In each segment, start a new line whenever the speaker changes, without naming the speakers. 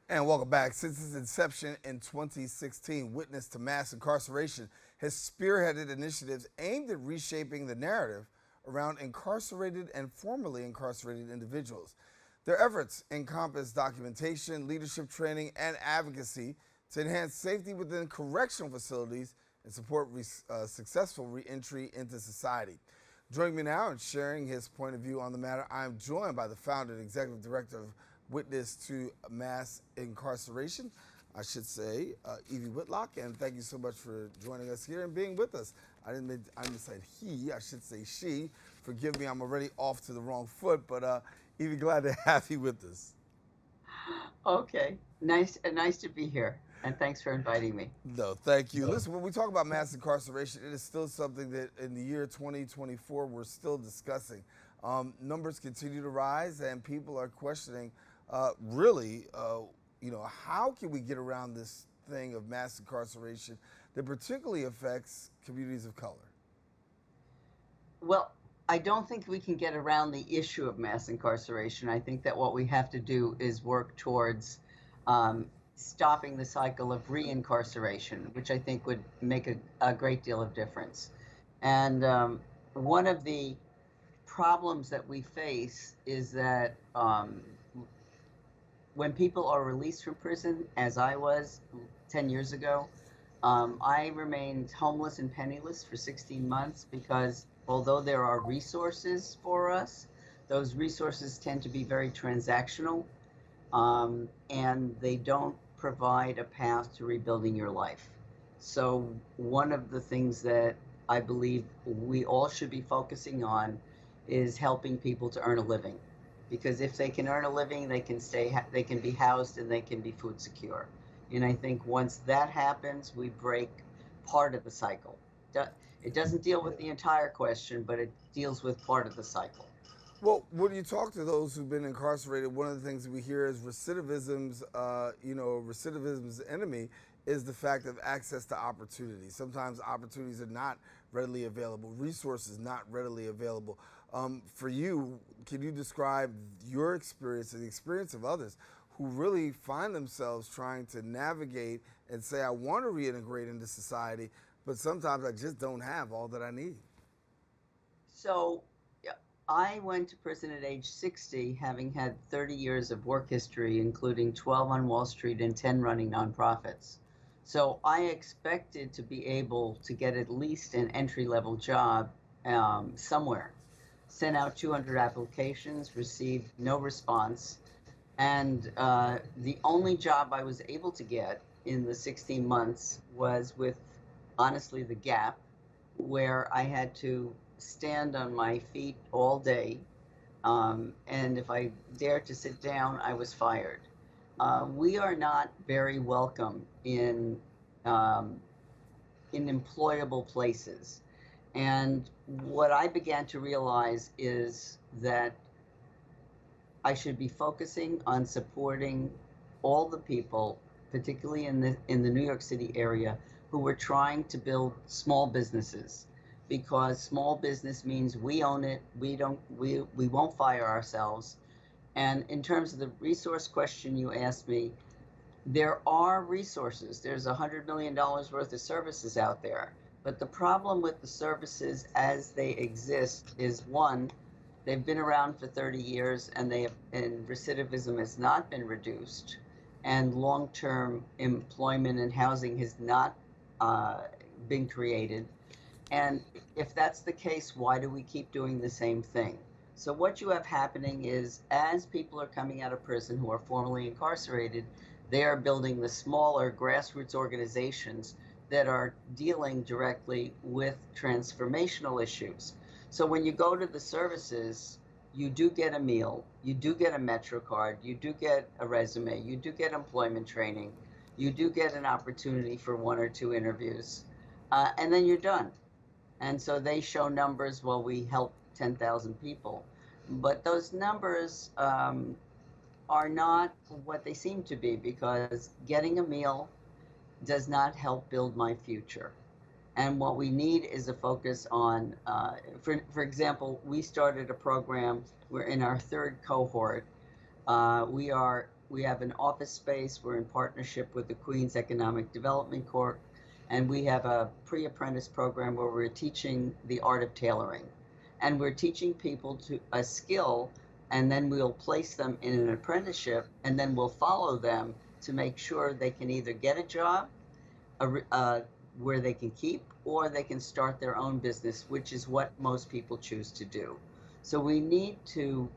And welcome back. Since its inception in 2016, Witness to Mass Incarceration has spearheaded initiatives aimed at reshaping the narrative around incarcerated and formerly incarcerated individuals. Their efforts encompass documentation, leadership training, and advocacy to enhance safety within correctional facilities and support successful reentry into society. Joining me now and sharing his point of view on the matter, I am joined by the founder and executive director of Witness to Mass Incarceration, I should say, Evie Litwok, and thank you so much for joining us here and being with us. I said he, I should say she. Forgive me, I'm already off to the wrong foot, but Evie, glad to have you with us.
Okay, nice to be here, and thanks for inviting me.
No, thank you. Listen, when we talk about mass incarceration, it is still something that in the year 2024 we're still discussing. Numbers continue to rise, and people are questioning, really, how can we get around this thing of mass incarceration that particularly affects communities of color?
Well, I don't think we can get around the issue of mass incarceration. I think that what we have to do is work towards stopping the cycle of reincarceration, which I think would make a great deal of difference. And one of the problems that we face is that when people are released from prison, as I was 10 years ago, I remained homeless and penniless for 16 months because although there are resources for us, those resources tend to be very transactional, and they don't provide a path to rebuilding your life. So one of the things that I believe we all should be focusing on is helping people to earn a living, because if they can earn a living, they can they can be housed, and they can be food secure. And I think once that happens, we break part of the cycle. It doesn't deal with the entire question, but it deals with part of the cycle.
Well, when you talk to those who've been incarcerated, one of the things that we hear is recidivism's enemy is the fact of access to opportunity. Sometimes opportunities are not readily available, resources not readily available. For you, can you describe your experience and the experience of others who really find themselves trying to navigate and say, I want to reintegrate into society, but sometimes I just don't have all that I need?
So yeah, I went to prison at age 60, having had 30 years of work history, including 12 on Wall Street and 10 running nonprofits. So I expected to be able to get at least an entry level job somewhere. Sent out 200 applications, received no response. And the only job I was able to get in the 16 months was with, honestly, the Gap, where I had to stand on my feet all day. And if I dared to sit down, I was fired. We are not very welcome um, in employable places. And what I began to realize is that I should be focusing on supporting all the people, particularly in the New York City area, who were trying to build small businesses, because small business means we own it. We won't fire ourselves. And in terms of the resource question you asked me, there are resources. There's $100 million worth of services out there. But the problem with the services as they exist is, one, they've been around for 30 years, and recidivism has not been reduced, and long-term employment and housing has not uh, been created. And if that's the case, why do we keep doing the same thing? So what you have happening is, as people are coming out of prison who are formerly incarcerated, they are building the smaller grassroots organizations that are dealing directly with transformational issues. So when you go to the services, you do get a meal, you do get a Metro card, you do get a resume, you do get employment training, you do get an opportunity for one or two interviews, and then you're done. And so they show numbers, well, we help 10,000 people. But those numbers are not what they seem to be, because getting a meal does not help build my future. And what we need is a focus on, for example, we started a program. We're in our third cohort. We are We have an office space. We're in partnership with the Queens Economic Development Corp, and we have a pre-apprentice program where we're teaching the art of tailoring, and we're teaching people to a skill, and then we'll place them in an apprenticeship, and then we'll follow them to make sure they can either get a job where they can keep, or they can start their own business, which is what most people choose to do. So we need to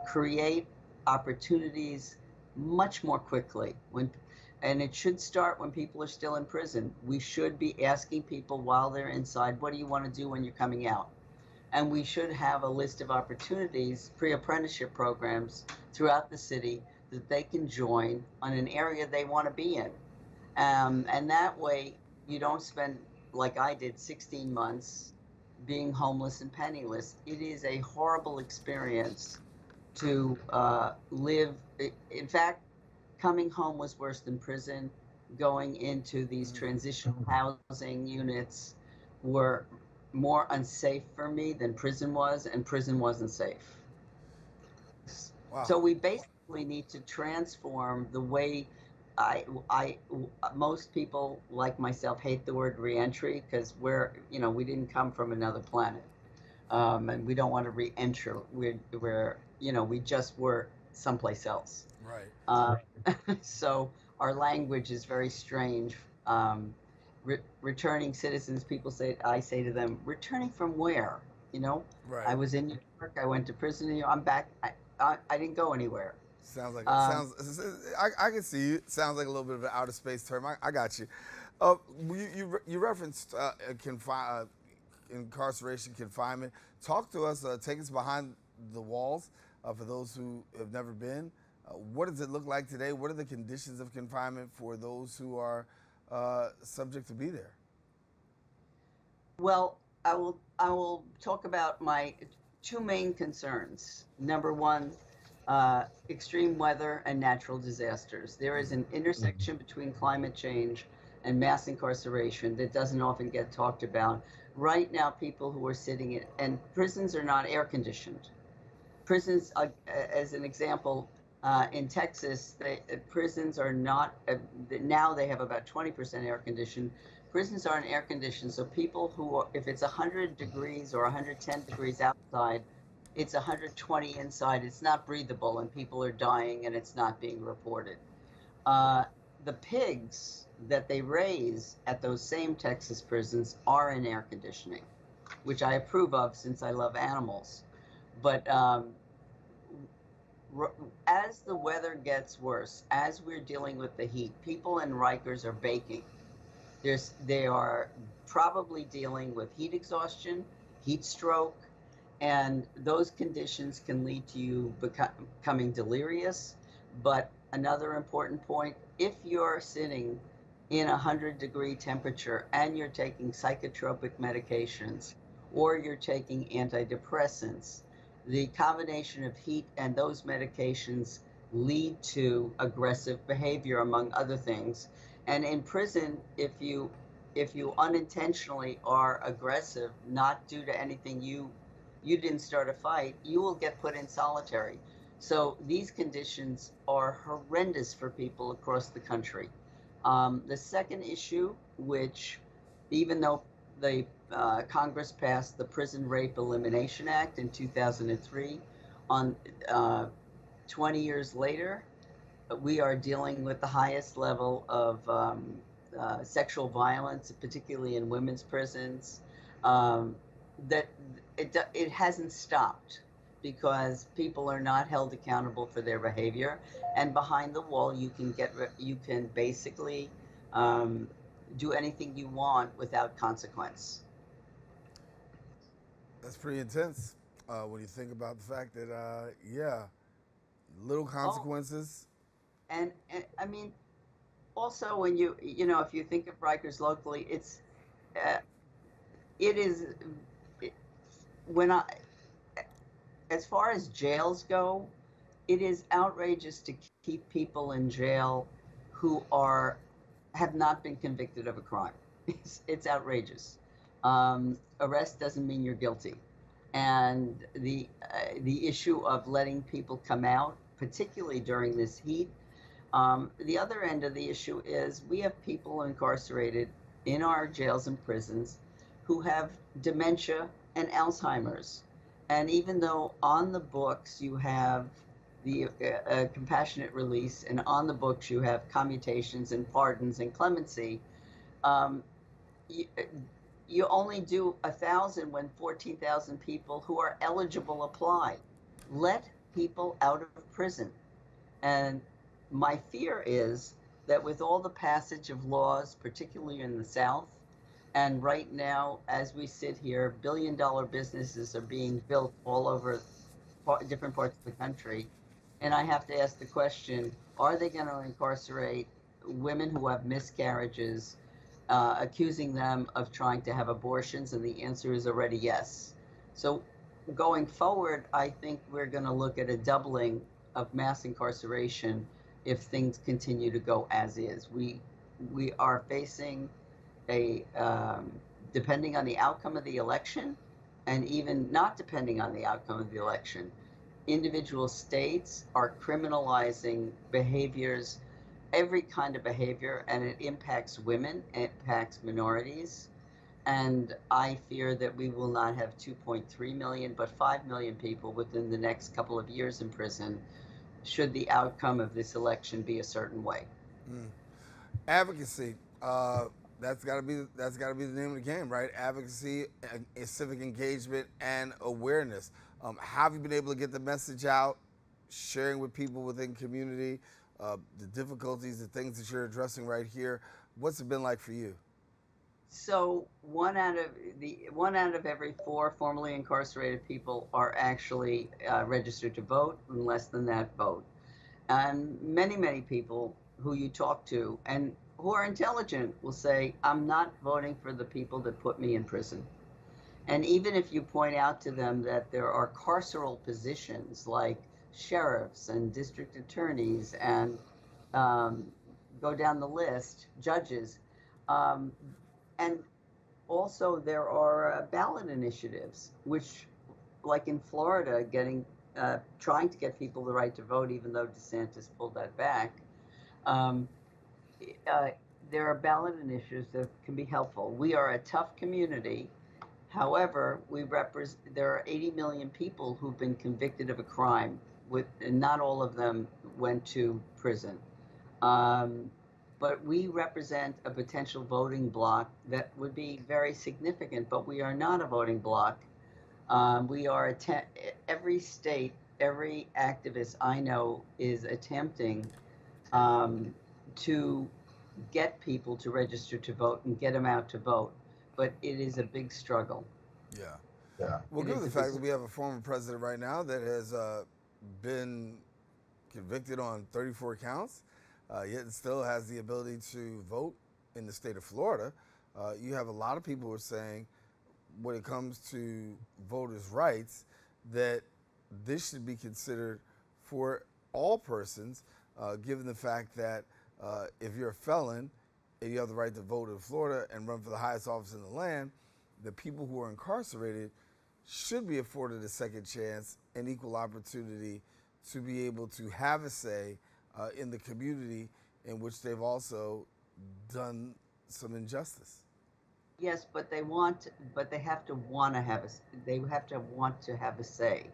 create opportunities much more quickly and it should start when people are still in prison. We should be asking people while they're inside, what do you want to do when you're coming out? And we should have a list of opportunities, pre-apprenticeship programs throughout the city that they can join on an area they want to be in. And that way, you don't spend, like I did, 16 months being homeless and penniless. It is a horrible experience to live. In fact, coming home was worse than prison. Going into these transitional housing units were more unsafe for me than prison was, and prison wasn't safe.
Wow.
So we basically need to transform the way I most people like myself hate the word reentry because we didn't come from another planet, and we don't want to re-enter. We just were someplace else.
Right.
So our language is very strange. Returning citizens, I say to them, returning from where?
Right.
I was in New York. I went to prison. I'm back. I didn't go anywhere.
Sounds like
Um,
I can see you. Sounds like a little bit of an outer space term. I got you. You referenced incarceration, confinement. Talk to us. Take us behind the walls for those who have never been. What does it look like today? What are the conditions of confinement for those who are subject to be there?
Well, I will talk about my two main concerns. Number one, extreme weather and natural disasters. There is an intersection between climate change and mass incarceration that doesn't often get talked about. Right now, people who are sitting in, and prisons are not air conditioned. Prisons, as an example, in Texas, prisons are not, now they have about 20% air conditioned. Prisons aren't air conditioned, so people if it's 100 degrees or 110 degrees outside, it's 120 inside. It's not breathable, and people are dying, and it's not being reported. Uh, the pigs that they raise at those same Texas prisons are in air conditioning, which I approve of since I love animals. But as the weather gets worse, as we're dealing with the heat, people in Rikers are baking. They are probably dealing with heat exhaustion, heat stroke, and those conditions can lead to you becoming delirious. But another important point, if you're sitting in 100-degree temperature and you're taking psychotropic medications or you're taking antidepressants, the combination of heat and those medications lead to aggressive behavior, among other things. And in prison, if you unintentionally are aggressive, not due to anything you didn't start a fight, you will get put in solitary. So these conditions are horrendous for people across the country. The second issue, which even though the Congress passed the Prison Rape Elimination Act in 2003, on 20 years later, we are dealing with the highest level of sexual violence, particularly in women's prisons. That it hasn't stopped because people are not held accountable for their behavior, and behind the wall you can basically do anything you want without consequence.
That's pretty intense when you think about the fact that, little
Oh,
consequences.
and I mean, also when if you think of Rikers locally, uh, it is it, when I as far as jails go, it is outrageous to keep people in jail who have not been convicted of a crime. It's outrageous. Arrest doesn't mean you're guilty, and the issue of letting people come out, particularly during this heat. The other end of the issue is we have people incarcerated in our jails and prisons who have dementia and Alzheimer's. And even though on the books you have the compassionate release, and on the books you have commutations and pardons and clemency, um, you, you only do 1,000 when 14,000 people who are eligible apply. Let people out of prison. And my fear is that with all the passage of laws, particularly in the South, and right now, as we sit here, billion-dollar businesses are being built all over different parts of the country. And I have to ask the question, are they going to incarcerate women who have miscarriages, accusing them of trying to have abortions? And the answer is already yes. So going forward, I think we're going to look at a doubling of mass incarceration if things continue to go as is. We are facing a depending on the outcome of the election, and even not depending on the outcome of the election, individual states are criminalizing behaviors, every kind of behavior, and it impacts women, it impacts minorities. And I fear that we will not have 2.3 million, but 5 million people within the next couple of years in prison, should the outcome of this election be a certain way.
Advocacy. That's got to be the name of the game, right? Advocacy, civic engagement, and awareness. Have you been able to get the message out, sharing with people within community, the difficulties, the things that you're addressing right here? What's it been like for you?
So one out of every 4 formerly incarcerated people are actually registered to vote, and less than that vote. And many people who you talk to and who are intelligent will say, I'm not voting for the people that put me in prison. And even if you point out to them that there are carceral positions like sheriffs and district attorneys and go down the list, judges, and also there are ballot initiatives, which, like in Florida, trying to get people the right to vote, even though DeSantis pulled that back. There are ballot initiatives that can be helpful. We are a tough community. However, there are 80 million people who've been convicted of a crime, and not all of them went to prison. But we represent a potential voting bloc that would be very significant, but we are not a voting bloc. We are every state, every activist I know is attempting to get people to register to vote and get them out to vote, but it is a big struggle.
Yeah. Well, given the fact that we have a former president right now that has been convicted on 34 counts, yet still has the ability to vote in the state of Florida, you have a lot of people who are saying, when it comes to voters' rights, that this should be considered for all persons, given the fact that if you're a felon and you have the right to vote in Florida and run for the highest office in the land, the people who are incarcerated should be afforded a second chance and equal opportunity to be able to have a say in the community in which they've also done some injustice.
Yes, but they have to want to have a say.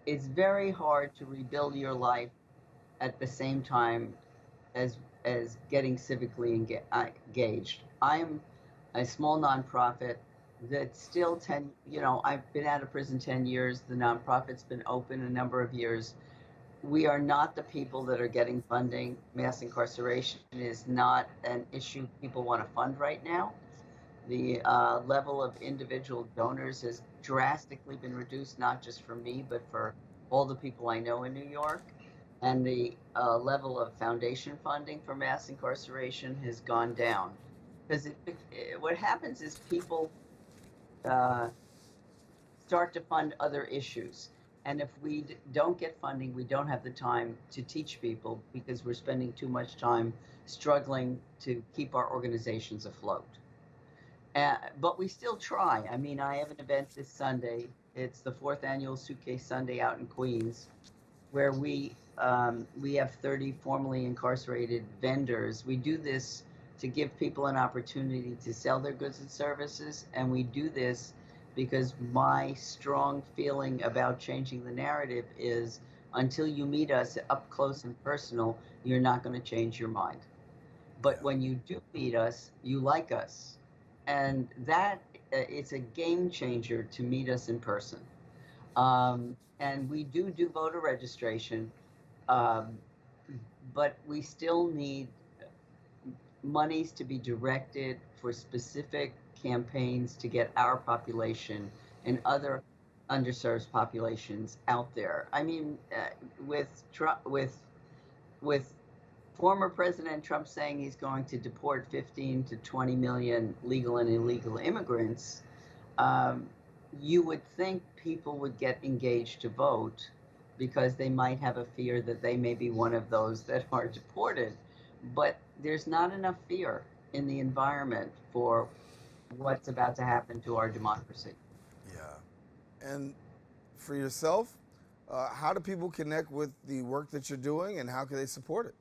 It's very hard to rebuild your life at the same time as getting civically engaged. I'm a small nonprofit that's still I've been out of prison 10 years. The nonprofit's been open a number of years. We are not the people that are getting funding. Mass incarceration is not an issue people want to fund right now. The level of individual donors has drastically been reduced, not just for me, but for all the people I know in New York. And the level of foundation funding for mass incarceration has gone down. Because what happens is people start to fund other issues. And if we don't get funding, we don't have the time to teach people because we're spending too much time struggling to keep our organizations afloat. But we still try. I mean, I have an event this Sunday. It's the 4th annual Suitcase Sunday out in Queens, where we we have 30 formerly incarcerated vendors. We do this to give people an opportunity to sell their goods and services, and we do this because my strong feeling about changing the narrative is until you meet us up close and personal, you're not going to change your mind. But when you do meet us, you like us. And that it's a game changer to meet us in person. And we do voter registration, um, but we still need monies to be directed for specific campaigns to get our population and other underserved populations out there. I mean, with Trump, with former President Trump saying he's going to deport 15 to 20 million legal and illegal immigrants, um, you would think people would get engaged to vote because they might have a fear that they may be one of those that are deported. But there's not enough fear in the environment for what's about to happen to our democracy.
Yeah. And for yourself, how do people connect with the work that you're doing, and how can they support it?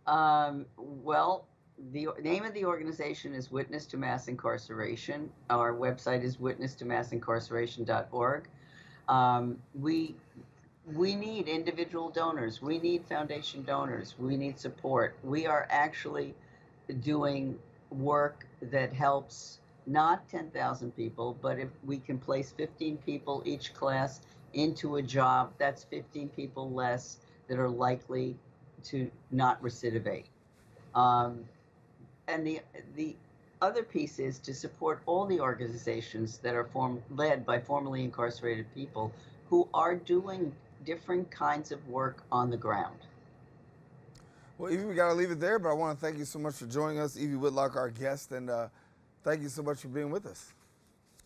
Well, the name of the organization is Witness to Mass Incarceration. Our website is witnesstomassincarceration.org. We need individual donors. We need foundation donors. We need support. We are actually doing work that helps not 10,000 people, but if we can place 15 people each class into a job, that's 15 people less that are likely to not recidivate. And the other piece is to support all the organizations that are led by formerly incarcerated people who are doing different kinds of work on the ground.
Well, Evie, we got to leave it there, but I want to thank you so much for joining us, Evie Litwok, our guest, and thank you so much for being with us.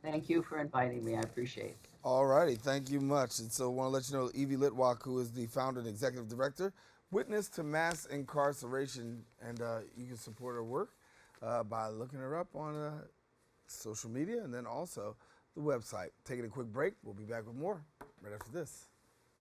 Thank you for inviting me. I appreciate it.
All righty, thank you much. And so I want to let you know Evie Litwok, who is the founder and executive director, Witness to Mass Incarceration, and you can support her work by looking her up on social media and then also the website. Taking a quick break. We'll be back with more right after this.